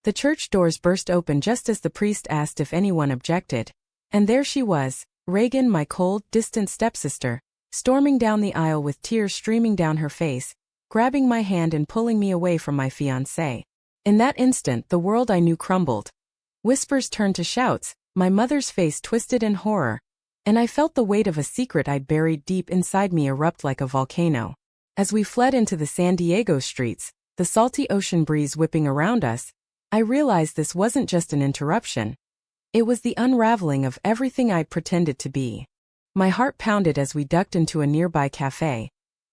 The church doors burst open just as the priest asked if anyone objected. And there she was, Reagan, my cold, distant stepsister, storming down the aisle with tears streaming down her face, grabbing my hand and pulling me away from my fiancé. In that instant, the world I knew crumbled. Whispers turned to shouts, my mother's face twisted in horror, and I felt the weight of a secret I'd buried deep inside me erupt like a volcano. As we fled into the San Diego streets, the salty ocean breeze whipping around us, I realized this wasn't just an interruption. It was the unraveling of everything I'd pretended to be. My heart pounded as we ducked into a nearby cafe,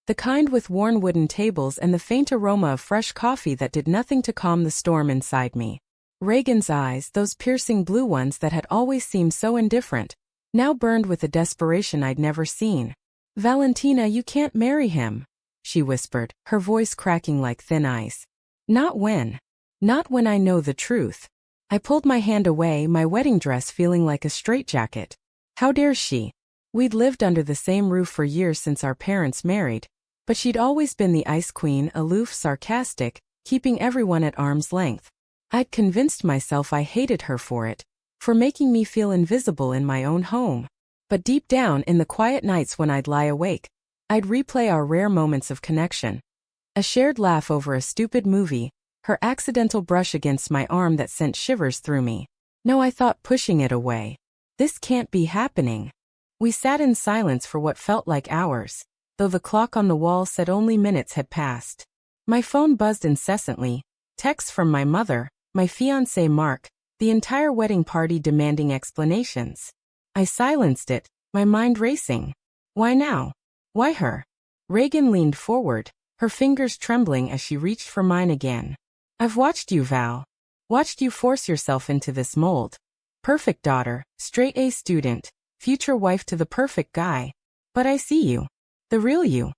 the kind with worn wooden tables and the faint aroma of fresh coffee that did nothing to calm the storm inside me. Reagan's eyes, those piercing blue ones that had always seemed so indifferent, now burned with a desperation I'd never seen. "Valentina, you can't marry him," she whispered, her voice cracking like thin ice. Not when I know the truth." I pulled my hand away, my wedding dress feeling like a straitjacket. How dare she? We'd lived under the same roof for years since our parents married, but she'd always been the ice queen, aloof, sarcastic, keeping everyone at arm's length. I'd convinced myself I hated her for it, for making me feel invisible in my own home. But deep down, in the quiet nights when I'd lie awake, I'd replay our rare moments of connection. A shared laugh over a stupid movie, her accidental brush against my arm that sent shivers through me. No, I thought, pushing it away. This can't be happening. We sat in silence for what felt like hours, though the clock on the wall said only minutes had passed. My phone buzzed incessantly, texts from my mother, my fiancé Mark, the entire wedding party demanding explanations. I silenced it, my mind racing. Why now? Why her? Reagan leaned forward, her fingers trembling as she reached for mine again. "I've watched you, Val. Watched you force yourself into this mold. Perfect daughter, straight A student, future wife to the perfect guy. But I see you. The real you."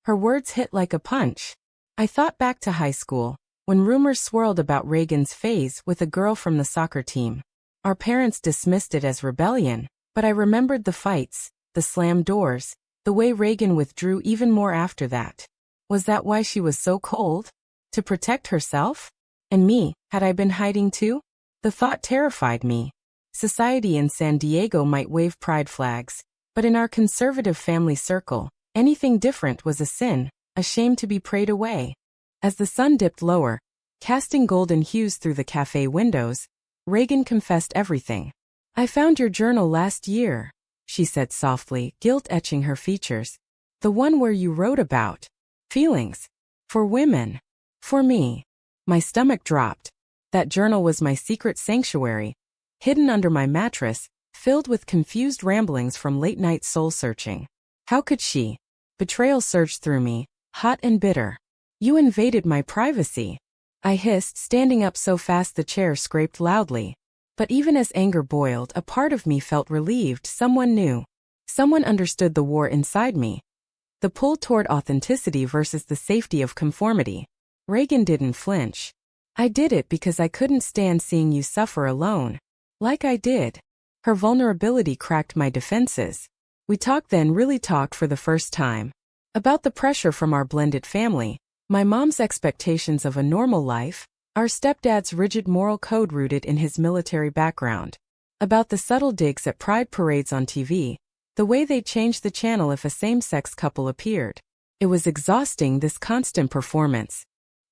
Her words hit like a punch. I thought back to high school, when rumors swirled about Reagan's phase with a girl from the soccer team. Our parents dismissed it as rebellion, but I remembered the fights, the slammed doors, the way Reagan withdrew even more after that. Was that why she was so cold? To protect herself? And me, had I been hiding too? The thought terrified me. Society in San Diego might wave pride flags, but in our conservative family circle, anything different was a sin, a shame to be prayed away. As the sun dipped lower, casting golden hues through the cafe windows, Reagan confessed everything. "I found your journal last year," she said softly, guilt etching her features. "The one where you wrote about feelings. For women. For me." My stomach dropped. That journal was my secret sanctuary, hidden under my mattress, filled with confused ramblings from late-night soul-searching. How could she? Betrayal surged through me, hot and bitter. "You invaded my privacy," I hissed, standing up so fast the chair scraped loudly. But even as anger boiled, a part of me felt relieved. Someone knew. Someone understood the war inside me. The pull toward authenticity versus the safety of conformity. Reagan didn't flinch. "I did it because I couldn't stand seeing you suffer alone. Like I did." Her vulnerability cracked my defenses. We talked then, really talked for the first time. About the pressure from our blended family, my mom's expectations of a normal life, our stepdad's rigid moral code rooted in his military background. About the subtle digs at pride parades on TV, the way they changed the channel if a same-sex couple appeared. It was exhausting, this constant performance.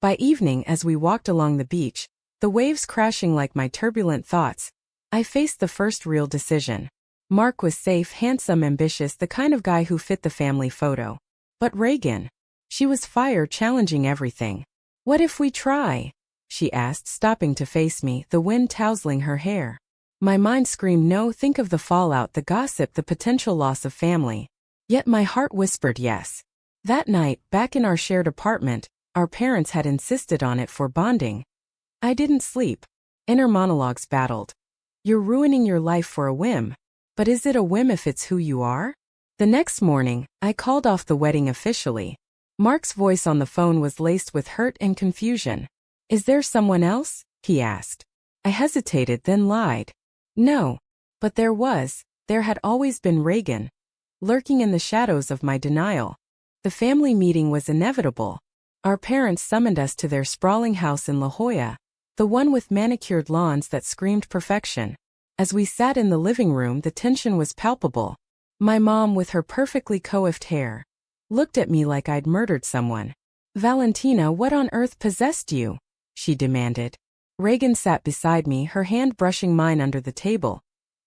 By evening, as we walked along the beach, the waves crashing like my turbulent thoughts, I faced the first real decision. Mark was safe, handsome, ambitious, the kind of guy who fit the family photo. But Reagan? She was fire, challenging everything. "What if we try?" she asked, stopping to face me, the wind tousling her hair. My mind screamed no. Think of the fallout, the gossip, the potential loss of family. Yet my heart whispered yes. That night, back in our shared apartment, our parents had insisted on it for bonding. I didn't sleep. Inner monologues battled. "You're ruining your life for a whim. But is it a whim if it's who you are?" The next morning, I called off the wedding officially. Mark's voice on the phone was laced with hurt and confusion. "Is there someone else?" he asked. I hesitated, then lied. No. But there had always been Reagan, lurking in the shadows of my denial. The family meeting was inevitable. Our parents summoned us to their sprawling house in La Jolla, The one with manicured lawns that screamed perfection. As we sat in the living room, the tension was palpable. My mom, with her perfectly coiffed hair, looked at me like I'd murdered someone. "Valentina, what on earth possessed you?" she demanded. Reagan sat beside me, her hand brushing mine under the table.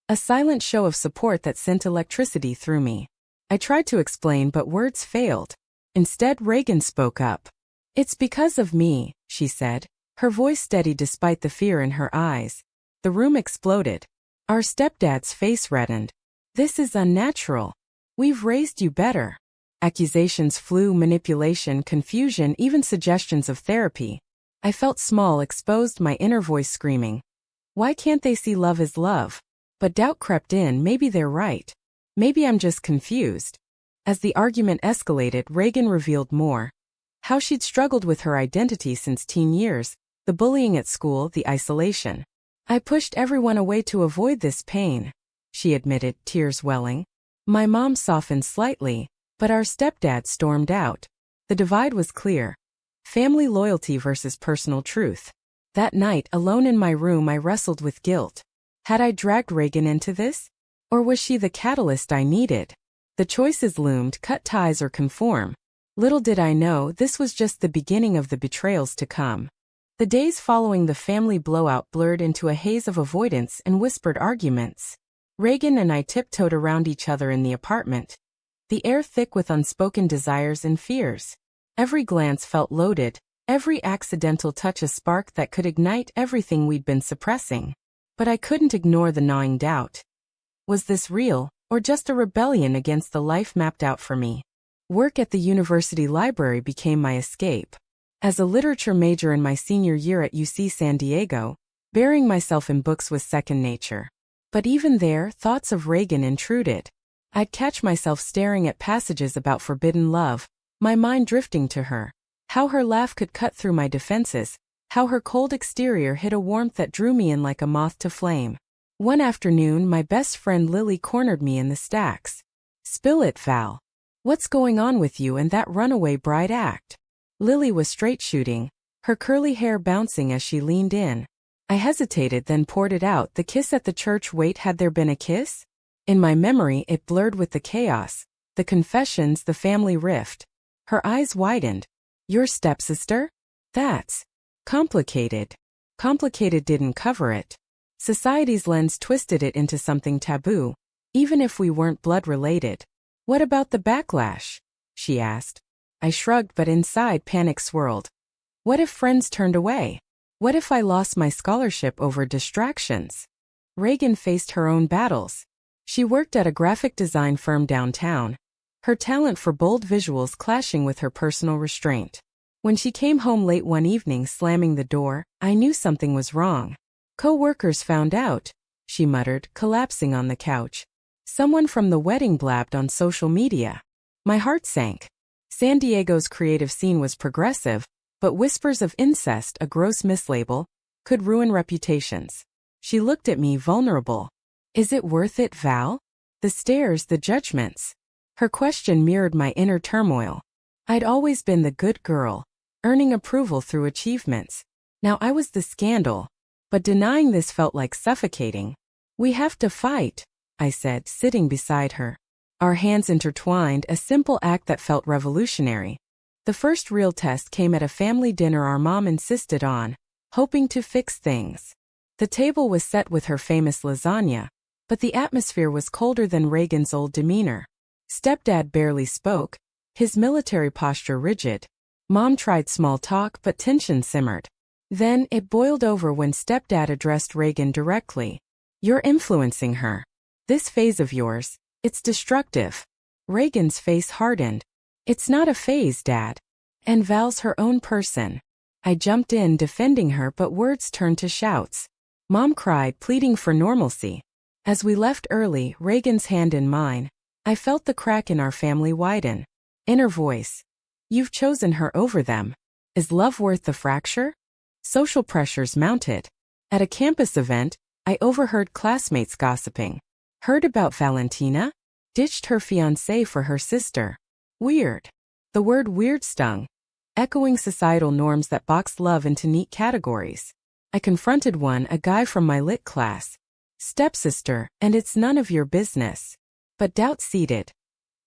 A silent show of support that sent electricity through me. I tried to explain, but words failed. Instead, Reagan spoke up. "It's because of me," she said, her voice steady despite the fear in her eyes. The room exploded. Our stepdad's face reddened. "This is unnatural. We've raised you better." Accusations flew, manipulation, confusion, even suggestions of therapy. I felt small, exposed, my inner voice screaming, "Why can't they see love as love?" But doubt crept in. Maybe they're right. Maybe I'm just confused. As the argument escalated, Reagan revealed more. How she'd struggled with her identity since teen years, the bullying at school, the isolation. "I pushed everyone away to avoid this pain," she admitted, tears welling. My mom softened slightly, but our stepdad stormed out. The divide was clear. Family loyalty versus personal truth. That night, alone in my room, I wrestled with guilt. Had I dragged Reagan into this? Or was she the catalyst I needed? The choices loomed: cut ties or conform. Little did I know, this was just the beginning of the betrayals to come. The days following the family blowout blurred into a haze of avoidance and whispered arguments. Reagan and I tiptoed around each other in the apartment, the air thick with unspoken desires and fears. Every glance felt loaded, every accidental touch a spark that could ignite everything we'd been suppressing. But I couldn't ignore the gnawing doubt. Was this real, or just a rebellion against the life mapped out for me? Work at the university library became my escape. As a literature major in my senior year at UC San Diego, burying myself in books was second nature. But even there, thoughts of Reagan intruded. I'd catch myself staring at passages about forbidden love, my mind drifting to her. How her laugh could cut through my defenses, how her cold exterior hid a warmth that drew me in like a moth to flame. One afternoon, my best friend Lily cornered me in the stacks. "Spill it, Val. What's going on with you and that runaway bride act?" Lily was straight shooting, her curly hair bouncing as she leaned in. I hesitated, then poured it out. "The kiss at the church. Wait, had there been a kiss?" In my memory, it blurred with the chaos, the confessions, the family rift. Her eyes widened. "Your stepsister? That's complicated." Complicated didn't cover it. Society's lens twisted it into something taboo, even if we weren't blood-related. "What about the backlash?" she asked. I shrugged, but inside panic swirled. What if friends turned away? What if I lost my scholarship over distractions? Reagan faced her own battles. She worked at a graphic design firm downtown, her talent for bold visuals clashing with her personal restraint. When she came home late one evening, slamming the door, I knew something was wrong. "Co-workers found out," she muttered, collapsing on the couch. "Someone from the wedding blabbed on social media." My heart sank. San Diego's creative scene was progressive, but whispers of incest, a gross mislabel, could ruin reputations. She looked at me, vulnerable. "Is it worth it, Val? The stares, the judgments." Her question mirrored my inner turmoil. I'd always been the good girl, earning approval through achievements. Now I was the scandal. But denying this felt like suffocating. "We have to fight," I said, sitting beside her. Our hands intertwined, a simple act that felt revolutionary. The first real test came at a family dinner our mom insisted on, hoping to fix things. The table was set with her famous lasagna, but the atmosphere was colder than Reagan's old demeanor. Stepdad barely spoke, his military posture rigid. Mom tried small talk, but tension simmered. Then it boiled over when Stepdad addressed Reagan directly. "You're influencing her. This phase of yours, it's destructive." Reagan's face hardened. "It's not a phase, Dad. And Val's her own person." I jumped in, defending her, but words turned to shouts. Mom cried, pleading for normalcy. As we left early, Reagan's hand in mine, I felt the crack in our family widen. Inner voice. "You've chosen her over them. Is love worth the fracture?" Social pressures mounted. At a campus event, I overheard classmates gossiping. "Heard about Valentina? Ditched her fiancé for her sister. Weird." The word weird stung, echoing societal norms that boxed love into neat categories. I confronted one, a guy from my lit class. Stepsister, and it's none of your business. But doubt seated.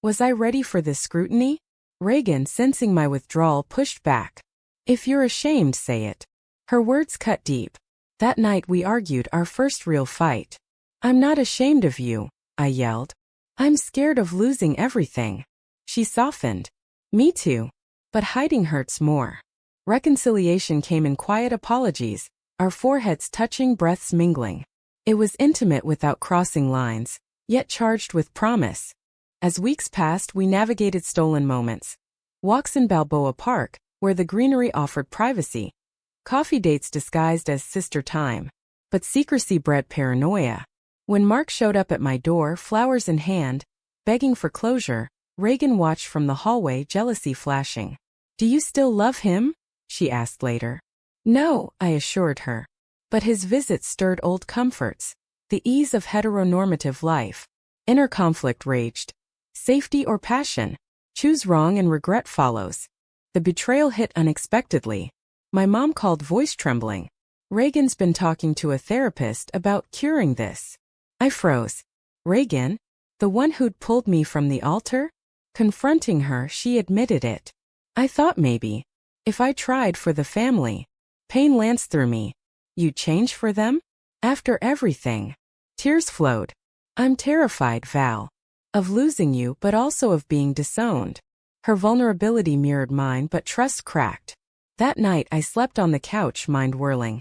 Was I ready for this scrutiny? Reagan, sensing my withdrawal, pushed back. If you're ashamed, say it. Her words cut deep. That night we argued, our first real fight. I'm not ashamed of you, I yelled. I'm scared of losing everything. She softened. Me too. But hiding hurts more. Reconciliation came in quiet apologies, our foreheads touching, breaths mingling. It was intimate without crossing lines, yet charged with promise. As weeks passed, we navigated stolen moments. Walks in Balboa Park, where the greenery offered privacy. Coffee dates disguised as sister time. But secrecy bred paranoia. When Mark showed up at my door, flowers in hand, begging for closure, Reagan watched from the hallway, jealousy flashing. Do you still love him? She asked later. No, I assured her. But his visit stirred old comforts. The ease of heteronormative life. Inner conflict raged. Safety or passion? Choose wrong and regret follows. The betrayal hit unexpectedly. My mom called, voice trembling. Reagan's been talking to a therapist about curing this. I froze. Reagan? The one who'd pulled me from the altar? Confronting her, she admitted it. I thought maybe. If I tried for the family. Pain lanced through me. You'd change for them? After everything. Tears flowed. I'm terrified, Val. Of losing you, but also of being disowned. Her vulnerability mirrored mine, but trust cracked. That night I slept on the couch, mind whirling.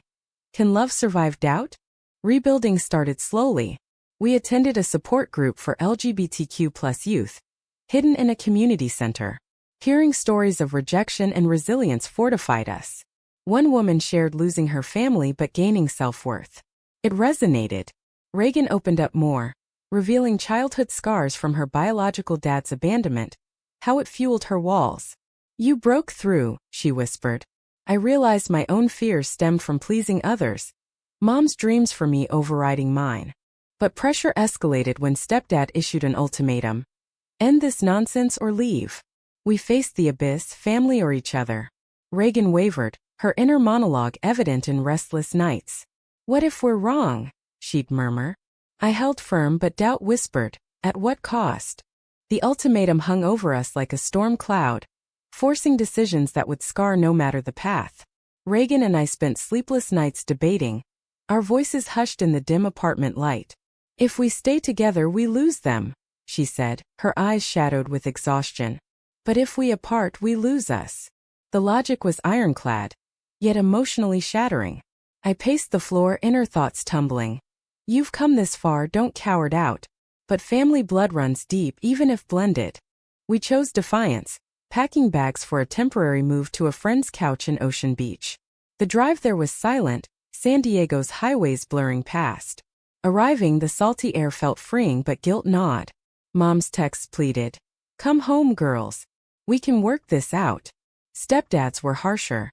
Can love survive doubt? Rebuilding started slowly. We attended a support group for LGBTQ+ youth, hidden in a community center. Hearing stories of rejection and resilience fortified us. One woman shared losing her family but gaining self-worth. It resonated. Reagan opened up more, revealing childhood scars from her biological dad's abandonment, how it fueled her walls. You broke through, she whispered. I realized my own fears stemmed from pleasing others. Mom's dreams for me overriding mine. But pressure escalated when stepdad issued an ultimatum. End this nonsense or leave. We faced the abyss, family or each other. Reagan wavered, her inner monologue evident in restless nights. What if we're wrong? She'd murmur. I held firm, but doubt whispered, at what cost? The ultimatum hung over us like a storm cloud, forcing decisions that would scar no matter the path. Reagan and I spent sleepless nights debating, our voices hushed in the dim apartment light. If we stay together, we lose them, she said, her eyes shadowed with exhaustion. But if we apart, we lose us. The logic was ironclad, yet emotionally shattering. I paced the floor, inner thoughts tumbling. You've come this far, don't cower out. But family blood runs deep, even if blended. We chose defiance, packing bags for a temporary move to a friend's couch in Ocean Beach. The drive there was silent, San Diego's highways blurring past. Arriving, the salty air felt freeing, but guilt gnawed. Mom's texts pleaded. Come home, girls. We can work this out. Stepdads were harsher.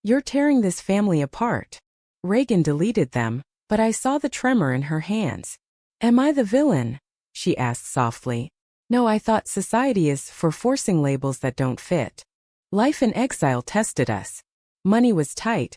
You're tearing this family apart. Reagan deleted them, but I saw the tremor in her hands. Am I the villain? She asked softly. No, I thought society is for forcing labels that don't fit. Life in exile tested us. Money was tight.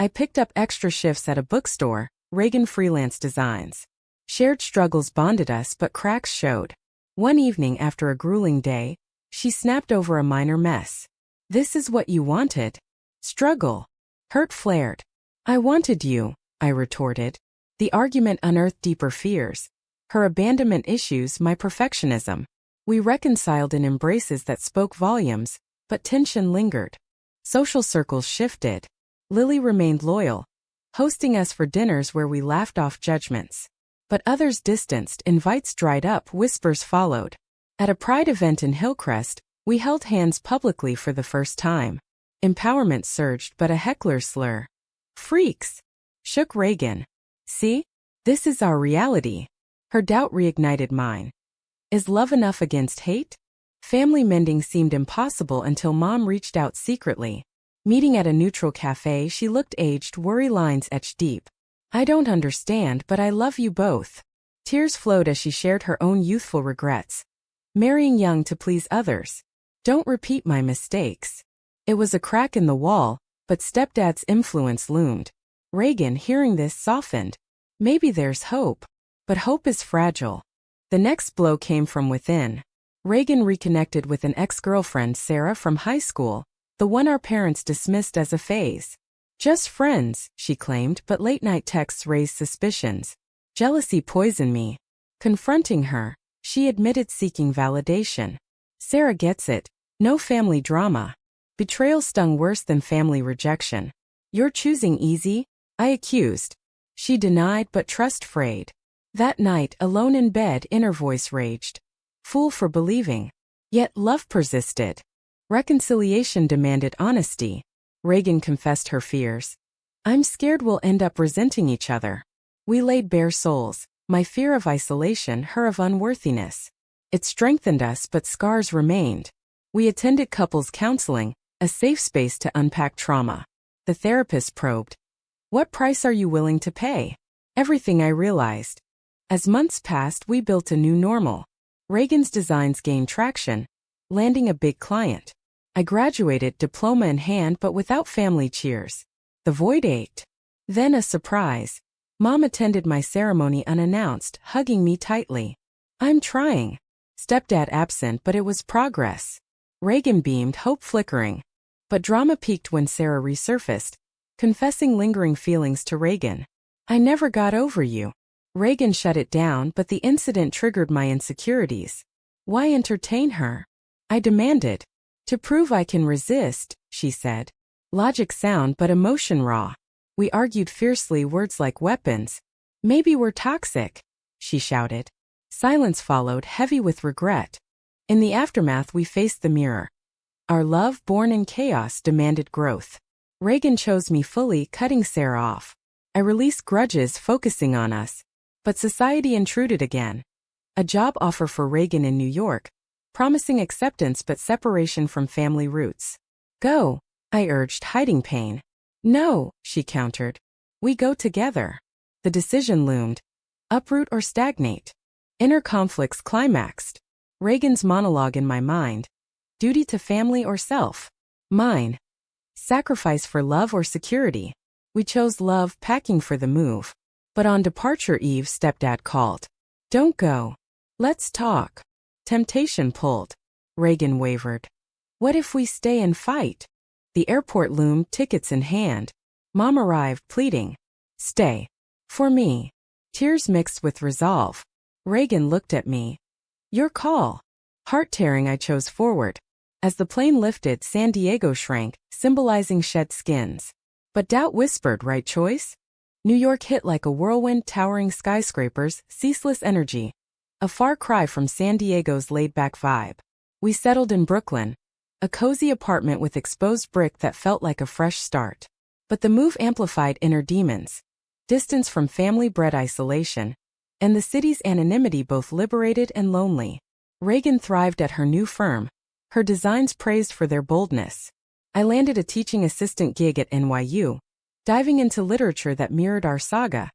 I picked up extra shifts at a bookstore, Reagan freelance designs. Shared struggles bonded us, but cracks showed. One evening after a grueling day, she snapped over a minor mess. This is what you wanted? Struggle. Hurt flared. I wanted you, I retorted. The argument unearthed deeper fears. Her abandonment issues, my perfectionism. We reconciled in embraces that spoke volumes, but tension lingered. Social circles shifted. Lily remained loyal, hosting us for dinners where we laughed off judgments. But others distanced, invites dried up, whispers followed. At a pride event in Hillcrest, we held hands publicly for the first time. Empowerment surged, but a heckler's slur. Freaks! Shook Reagan. See? This is our reality. Her doubt reignited mine. Is love enough against hate? Family mending seemed impossible until Mom reached out secretly. Meeting at a neutral cafe, she looked aged, worry lines etched deep. I don't understand, but I love you both. Tears flowed as she shared her own youthful regrets. Marrying young to please others. Don't repeat my mistakes. It was a crack in the wall, but stepdad's influence loomed. Reagan, hearing this, softened. Maybe there's hope. But hope is fragile. The next blow came from within. Reagan reconnected with an ex-girlfriend, Sarah, from high school, the one our parents dismissed as a phase. Just friends, she claimed, but late-night texts raised suspicions. Jealousy poisoned me. Confronting her, she admitted seeking validation. Sarah gets it. No family drama. Betrayal stung worse than family rejection. You're choosing easy? I accused. She denied, but trust frayed. That night, alone in bed, inner voice raged. Fool for believing. Yet love persisted. Reconciliation demanded honesty. Reagan confessed her fears. I'm scared we'll end up resenting each other. We laid bare souls, my fear of isolation, her of unworthiness. It strengthened us, but scars remained. We attended couples counseling, a safe space to unpack trauma. The therapist probed. What price are you willing to pay? Everything, I realized. As months passed, we built a new normal. Reagan's designs gained traction, landing a big client. I graduated, diploma in hand, but without family cheers. The void ached. Then a surprise. Mom attended my ceremony unannounced, hugging me tightly. I'm trying. Stepdad absent, but it was progress. Reagan beamed, hope flickering. But drama peaked when Sarah resurfaced, confessing lingering feelings to Reagan. I never got over you. Reagan shut it down, but the incident triggered my insecurities. Why entertain her? I demanded. To prove I can resist, she said. Logic sound but emotion raw. We argued fiercely, words like weapons. Maybe we're toxic, she shouted. Silence followed, heavy with regret. In the aftermath, we faced the mirror. Our love, born in chaos, demanded growth. Reagan chose me fully, cutting Sarah off. I released grudges, focusing on us. But society intruded again. A job offer for Reagan in New York, promising acceptance but separation from family roots. Go, I urged, hiding pain. No, she countered. We go together. The decision loomed. Uproot or stagnate. Inner conflicts climaxed. Reagan's monologue in my mind. Duty to family or self? Mine. Sacrifice for love or security? We chose love, packing for the move. But on departure eve, Stepdad called. Don't go. Let's talk. Temptation pulled. Reagan wavered. What if we stay and fight? The airport loomed, tickets in hand. Mom arrived, pleading. Stay. For me. Tears mixed with resolve. Reagan looked at me. Your call. Heart-tearing, I chose forward. As the plane lifted, San Diego shrank, symbolizing shed skins. But doubt whispered, right choice? New York hit like a whirlwind, towering skyscrapers, ceaseless energy. A far cry from San Diego's laid-back vibe. We settled in Brooklyn. A cozy apartment with exposed brick that felt like a fresh start. But the move amplified inner demons. Distance from family-bred isolation. And the city's anonymity, both liberated and lonely. Reagan thrived at her new firm. Her designs praised for their boldness. I landed a teaching assistant gig at NYU, diving into literature that mirrored our saga.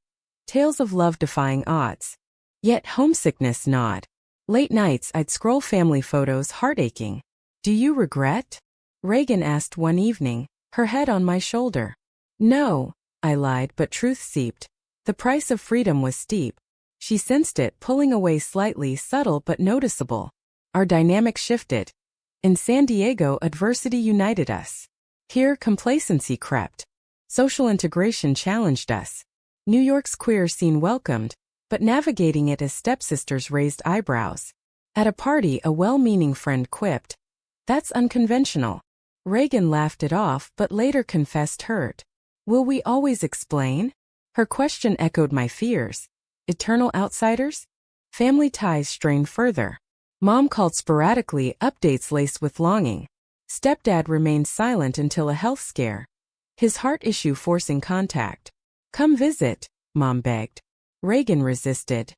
Tales of love defying odds. Yet homesickness gnawed. Late nights, I'd scroll family photos, heart aching. Do you regret? Reagan asked one evening, her head on my shoulder. No, I lied, but truth seeped. The price of freedom was steep. She sensed it, pulling away slightly, subtle but noticeable. Our dynamic shifted. In San Diego, adversity united us. Here, complacency crept. Social integration challenged us. New York's queer scene welcomed, but navigating it as stepsisters raised eyebrows. At a party, a well-meaning friend quipped, "That's unconventional." Reagan laughed it off, but later confessed hurt. Will we always explain? Her question echoed my fears. Eternal outsiders? Family ties strained further. Mom called sporadically, updates laced with longing. Stepdad remained silent until a health scare. His heart issue forcing contact. Come visit, Mom begged. Reagan resisted.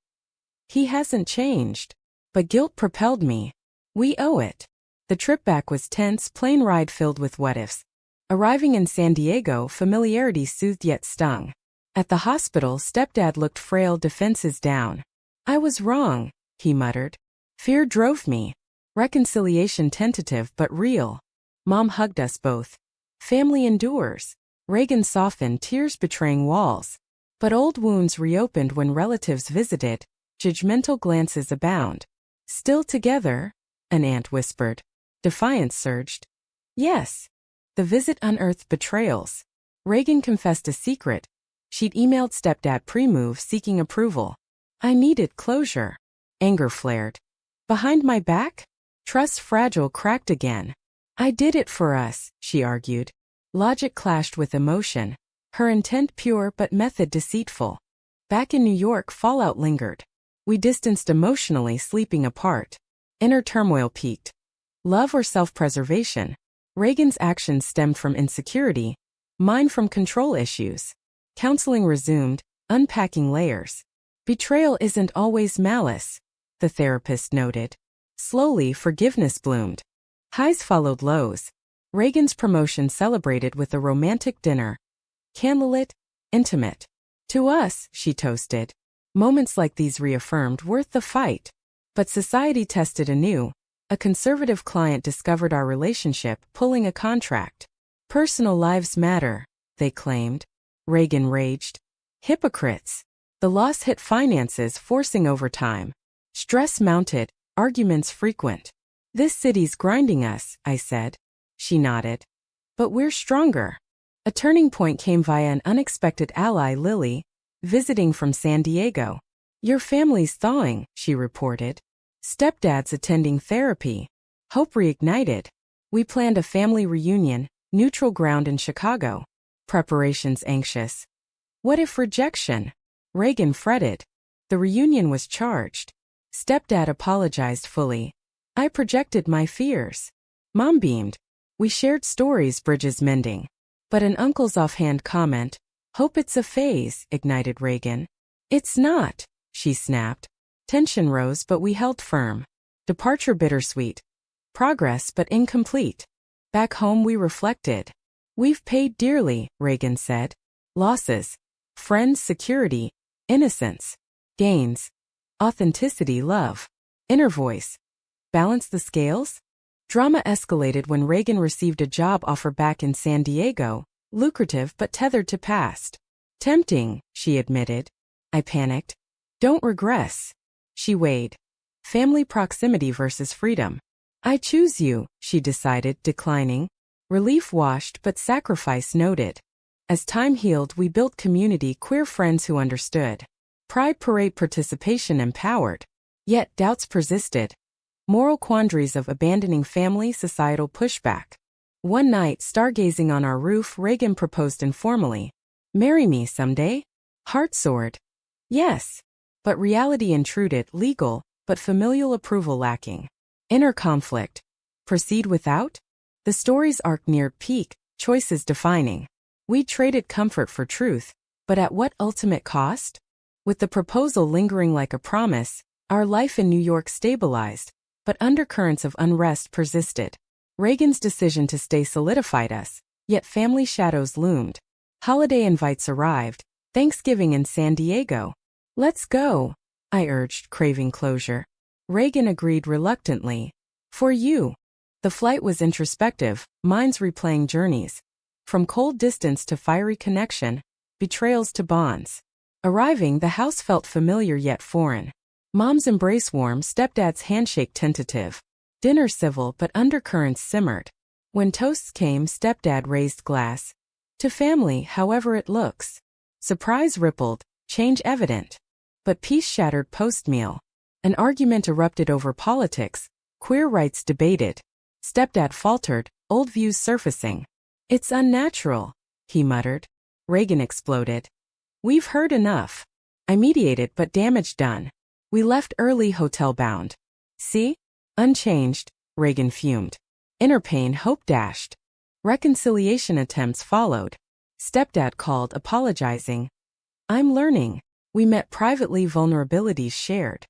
He hasn't changed. But guilt propelled me. We owe it. The trip back was tense, plane ride filled with what-ifs. Arriving in San Diego, familiarity soothed yet stung. At the hospital, Stepdad looked frail, defenses down. I was wrong, he muttered. Fear drove me. Reconciliation tentative but real. Mom hugged us both. Family endures. Reagan softened, tears betraying walls. But old wounds reopened when relatives visited, judgmental glances abound. Still together? An aunt whispered. Defiance surged. Yes. The visit unearthed betrayals. Reagan confessed a secret. She'd emailed stepdad pre-move seeking approval. I needed closure. Anger flared. Behind my back? Trust fragile, cracked again. I did it for us, she argued. Logic clashed with emotion. Her intent pure but method deceitful. Back in New York, fallout lingered. We distanced emotionally, sleeping apart. Inner turmoil peaked. Love or self-preservation? Reagan's actions stemmed from insecurity, mine from control issues. Counseling resumed, unpacking layers. Betrayal isn't always malice, the therapist noted. Slowly, forgiveness bloomed. Highs followed lows. Reagan's promotion celebrated with a romantic dinner. Candlelit, intimate. To us, she toasted. Moments like these reaffirmed worth the fight. But society tested anew. A conservative client discovered our relationship, pulling a contract. Personal lives matter, they claimed. Reagan raged. Hypocrites. The loss hit finances, forcing overtime. Stress mounted, arguments frequent. This city's grinding us, I said. She nodded. But we're stronger. A turning point came via an unexpected ally, Lily, visiting from San Diego. Your family's thawing, she reported. Stepdad's attending therapy. Hope reignited. We planned a family reunion, neutral ground in Chicago. Preparations anxious. What if rejection? Reagan fretted. The reunion was charged. Stepdad apologized fully. I projected my fears. Mom beamed. We shared stories, bridges mending. But an uncle's offhand comment, hope it's a phase, ignited Reagan. It's not, she snapped. Tension rose, but we held firm. Departure bittersweet. Progress but incomplete. Back home we reflected. We've paid dearly, Reagan said. Losses. Friends, security. Innocence. Gains. Authenticity, love. Inner voice. Balance the scales? Drama escalated when Reagan received a job offer back in San Diego, lucrative but tethered to past. Tempting, she admitted. I panicked. Don't regress. She weighed. Family proximity versus freedom. I choose you, she decided, declining. Relief washed but sacrifice noted. As time healed, we built community, queer friends who understood. Pride parade participation empowered. Yet doubts persisted. Moral quandaries of abandoning family, societal pushback. One night, stargazing on our roof, Reagan proposed informally. Marry me someday? Heart soared. Yes. But reality intruded, legal, but familial approval lacking. Inner conflict. Proceed without? The story's arc neared peak, choices defining. We traded comfort for truth, but at what ultimate cost? With the proposal lingering like a promise, our life in New York stabilized, but undercurrents of unrest persisted. Reagan's decision to stay solidified us, yet family shadows loomed. Holiday invites arrived, Thanksgiving in San Diego. Let's go, I urged, craving closure. Reagan agreed reluctantly. For you. The flight was introspective, minds replaying journeys. From cold distance to fiery connection, betrayals to bonds. Arriving, the house felt familiar yet foreign. Mom's embrace warm, stepdad's handshake tentative. Dinner civil but undercurrents simmered. When toasts came, stepdad raised glass. To family, however it looks. Surprise rippled, change evident. But peace shattered post-meal. An argument erupted over politics, queer rights debated. Stepdad faltered, old views surfacing. It's unnatural, he muttered. Reagan exploded. We've heard enough. I mediated but damage done. We left early, hotel bound. See? Unchanged, Reagan fumed. Inner pain, hope dashed. Reconciliation attempts followed. Stepdad called, apologizing. I'm learning. We met privately, vulnerabilities shared.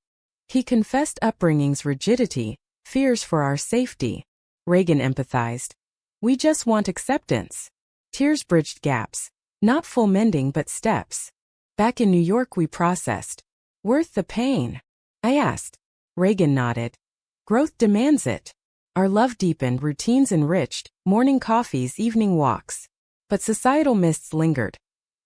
He confessed upbringing's rigidity, fears for our safety. Reagan empathized. We just want acceptance. Tears bridged gaps. Not full mending but steps. Back in New York we processed. Worth the pain? I asked. Reagan nodded. Growth demands it. Our love deepened, routines enriched, morning coffees, evening walks. But societal mists lingered.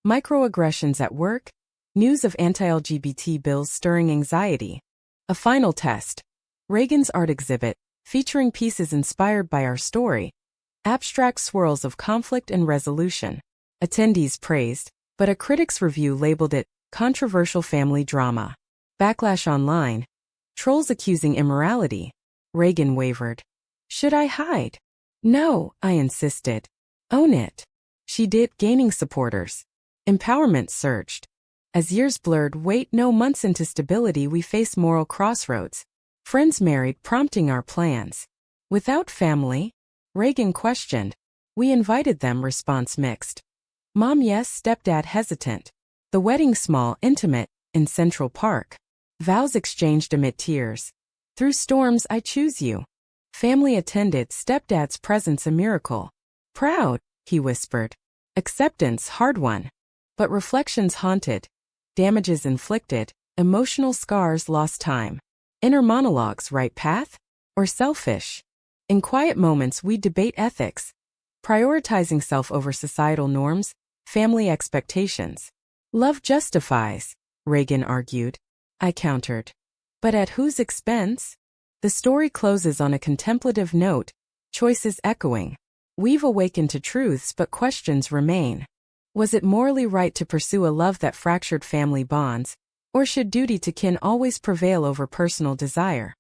Microaggressions at work, news of anti-LGBT bills stirring anxiety. A final test. Reagan's art exhibit, featuring pieces inspired by our story. Abstract swirls of conflict and resolution. Attendees praised, but a critic's review labeled it controversial family drama. Backlash online. Trolls accusing immorality. Reagan wavered. Should I hide? No, I insisted. Own it. She did, gaining supporters. Empowerment surged. As years blurred, no months into stability, we face moral crossroads. Friends married, prompting our plans. Without family? Reagan questioned. We invited them, response mixed. Mom yes, stepdad hesitant. The wedding small, intimate, in Central Park. Vows exchanged amid tears. Through storms I choose you. Family attended, stepdad's presence a miracle. Proud, he whispered. Acceptance hard won. But reflections haunted. Damages inflicted, emotional scars lost time. Inner monologues right path? Or selfish? In quiet moments we debate ethics. Prioritizing self over societal norms, family expectations. Love justifies, Reagan argued. I countered. But at whose expense? The story closes on a contemplative note, choices echoing. We've awakened to truths but questions remain. Was it morally right to pursue a love that fractured family bonds, or should duty to kin always prevail over personal desire?